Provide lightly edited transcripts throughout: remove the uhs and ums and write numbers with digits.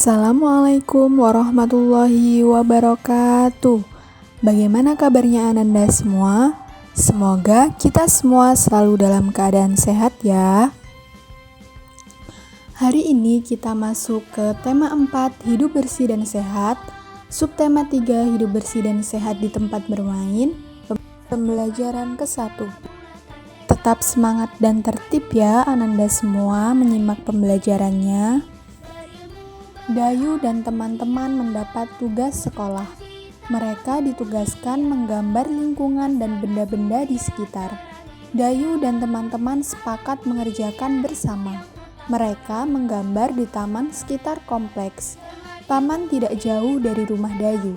Assalamualaikum warahmatullahi wabarakatuh. Bagaimana kabarnya Ananda semua? Semoga kita semua selalu dalam keadaan sehat ya. Hari ini kita masuk ke tema 4, hidup bersih dan sehat. Subtema 3, hidup bersih dan sehat di tempat bermain. Pembelajaran ke-1. Tetap semangat dan tertib ya Ananda semua menyimak pembelajarannya. Dayu dan teman-teman mendapat tugas sekolah. Mereka ditugaskan menggambar lingkungan dan benda-benda di sekitar. Dayu dan teman-teman sepakat mengerjakan bersama. Mereka menggambar di taman sekitar kompleks. Taman tidak jauh dari rumah Dayu.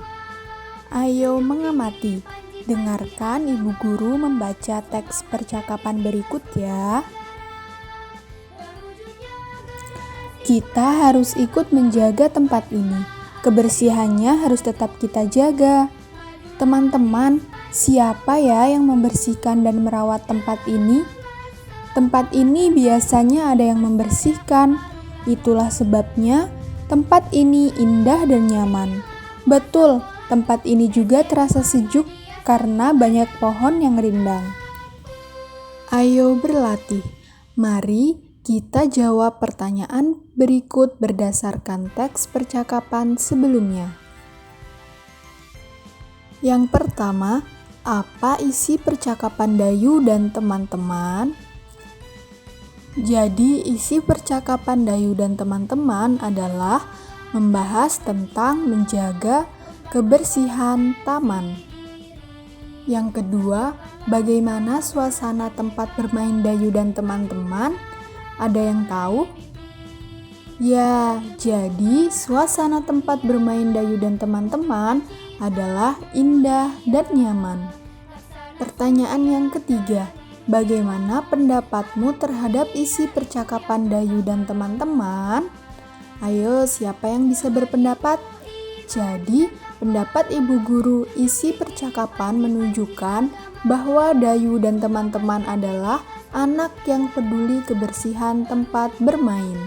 Ayo mengamati. Dengarkan ibu guru membaca teks percakapan berikut ya. Kita harus ikut menjaga tempat ini. Kebersihannya harus tetap kita jaga. Teman-teman, siapa ya yang membersihkan dan merawat tempat ini? Tempat ini biasanya ada yang membersihkan. Itulah sebabnya tempat ini indah dan nyaman. Betul, tempat ini juga terasa sejuk karena banyak pohon yang rindang. Ayo berlatih. Mari kita jawab pertanyaan berikut berdasarkan teks percakapan sebelumnya. Yang pertama, apa isi percakapan Dayu dan teman-teman? Jadi, isi percakapan Dayu dan teman-teman adalah membahas tentang menjaga kebersihan taman. Yang kedua, bagaimana suasana tempat bermain Dayu dan teman-teman? Ada yang tahu? Ya, jadi suasana tempat bermain Dayu dan teman-teman adalah indah dan nyaman. Pertanyaan yang ketiga, bagaimana pendapatmu terhadap isi percakapan Dayu dan teman-teman? Ayo, siapa yang bisa berpendapat? Jadi, pendapat ibu guru isi percakapan menunjukkan bahwa Dayu dan teman-teman adalah anak yang peduli kebersihan tempat bermain.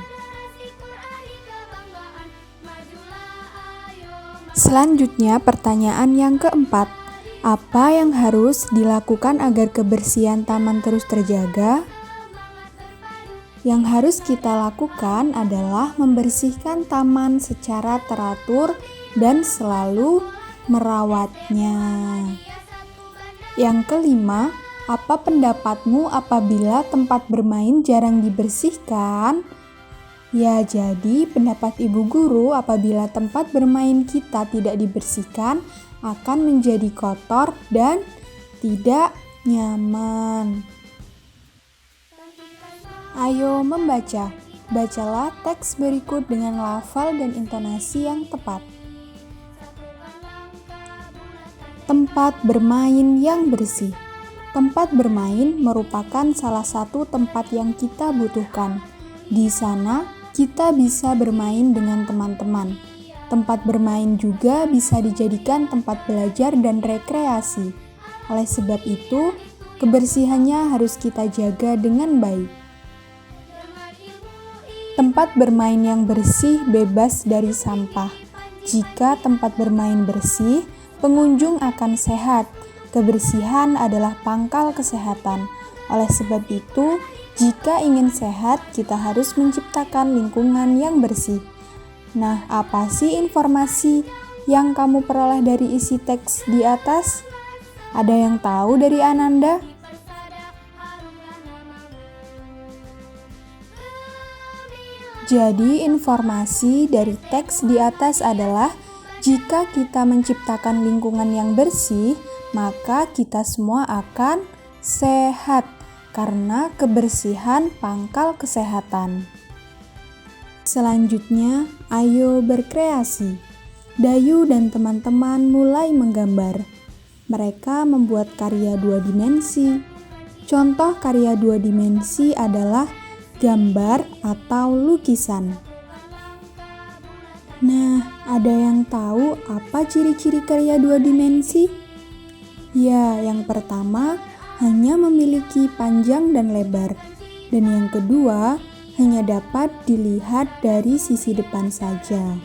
Selanjutnya, pertanyaan yang keempat. Apa yang harus dilakukan agar kebersihan taman terus terjaga? Yang harus kita lakukan adalah membersihkan taman secara teratur dan selalu merawatnya. Yang kelima, apa pendapatmu apabila tempat bermain jarang dibersihkan? Ya, jadi pendapat ibu guru apabila tempat bermain kita tidak dibersihkan akan menjadi kotor dan tidak nyaman. Ayo membaca. Bacalah teks berikut dengan lafal dan intonasi yang tepat. Tempat bermain yang bersih. Tempat bermain merupakan salah satu tempat yang kita butuhkan. Di sana, kita bisa bermain dengan teman-teman. Tempat bermain juga bisa dijadikan tempat belajar dan rekreasi. Oleh sebab itu, kebersihannya harus kita jaga dengan baik. Tempat bermain yang bersih bebas dari sampah. Jika tempat bermain bersih, pengunjung akan sehat. Kebersihan adalah pangkal kesehatan. Oleh sebab itu, jika ingin sehat, kita harus menciptakan lingkungan yang bersih. Nah, apa sih informasi yang kamu peroleh dari isi teks di atas? Ada yang tahu dari Ananda? Jadi, informasi dari teks di atas adalah jika kita menciptakan lingkungan yang bersih, maka kita semua akan sehat karena kebersihan pangkal kesehatan. Selanjutnya, ayo berkreasi. Dayu dan teman-teman mulai menggambar. Mereka membuat karya 2 dimensi. Contoh karya 2 dimensi adalah gambar atau lukisan. Nah, ada yang tahu apa ciri-ciri karya 2 dimensi? Ya, yang pertama hanya memiliki panjang dan lebar. Dan yang kedua, hanya dapat dilihat dari sisi depan saja.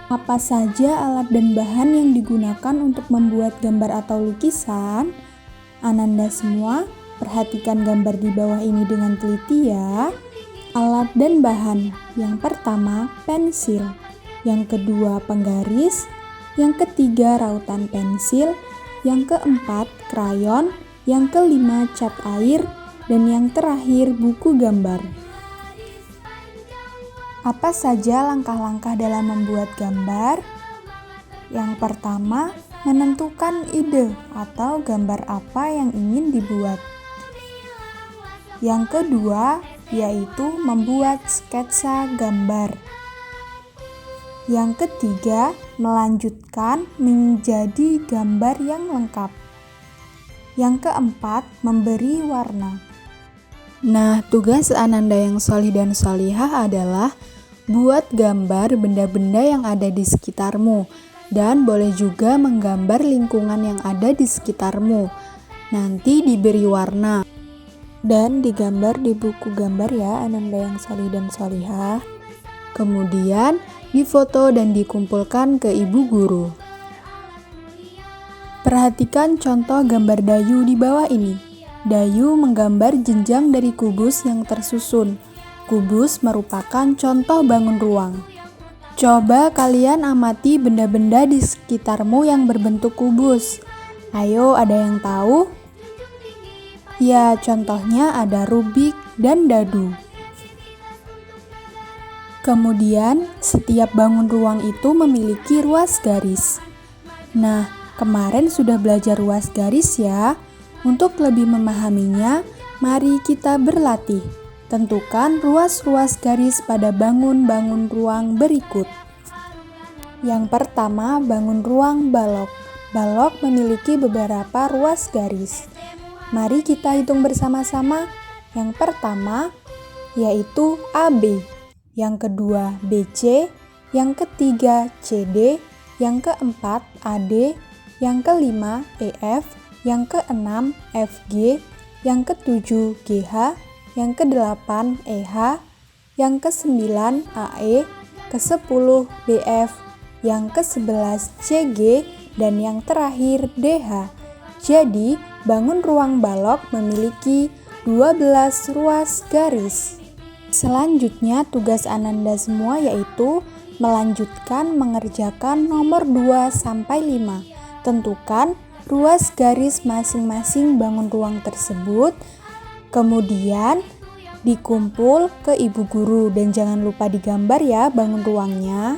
Apa saja alat dan bahan yang digunakan untuk membuat gambar atau lukisan? Ananda semua, perhatikan gambar di bawah ini dengan teliti ya. Alat dan bahan. Yang pertama, pensil. Yang kedua, penggaris. Yang ketiga, rautan pensil. Yang keempat, krayon. Yang kelima, cat air. Dan yang terakhir, buku gambar. Apa saja langkah-langkah dalam membuat gambar? Yang pertama, menentukan ide atau gambar apa yang ingin dibuat. Yang kedua, yaitu membuat sketsa gambar. Yang ketiga, melanjutkan menjadi gambar yang lengkap. Yang keempat, memberi warna. Nah, tugas Ananda yang solih dan solihah adalah buat gambar benda-benda yang ada di sekitarmu, dan boleh juga menggambar lingkungan yang ada di sekitarmu. Nanti diberi warna dan digambar di buku gambar ya Ananda yang solih dan solihah. Kemudian difoto dan dikumpulkan ke ibu guru. Perhatikan contoh gambar Dayu di bawah ini. Dayu menggambar jenjang dari kubus yang tersusun. Kubus merupakan contoh bangun ruang. Coba kalian amati benda-benda di sekitarmu yang berbentuk kubus. Ayo, ada yang tahu? Ya, contohnya ada Rubik dan dadu. Kemudian, setiap bangun ruang itu memiliki ruas garis. Nah, kemarin sudah belajar ruas garis ya. Untuk lebih memahaminya, mari kita berlatih. Tentukan ruas-ruas garis pada bangun-bangun ruang berikut. Yang pertama, bangun ruang balok. Balok memiliki beberapa ruas garis. Mari kita hitung bersama-sama. Yang pertama, yaitu AB. Yang kedua, BC. Yang ketiga, CD. Yang keempat, AD. Yang kelima, EF. Yang keenam, FG. Yang ketujuh, GH. Yang kedelapan, EH. Yang kesembilan, AE. Kesepuluh, BF. Yang kesebelas, CG. Dan yang terakhir, DH. Jadi, bangun ruang balok memiliki 12 ruas garis. Selanjutnya, tugas Ananda semua yaitu melanjutkan mengerjakan nomor 2 sampai 5. Tentukan ruas garis masing-masing bangun ruang tersebut. Kemudian dikumpul ke ibu guru dan jangan lupa digambar ya bangun ruangnya.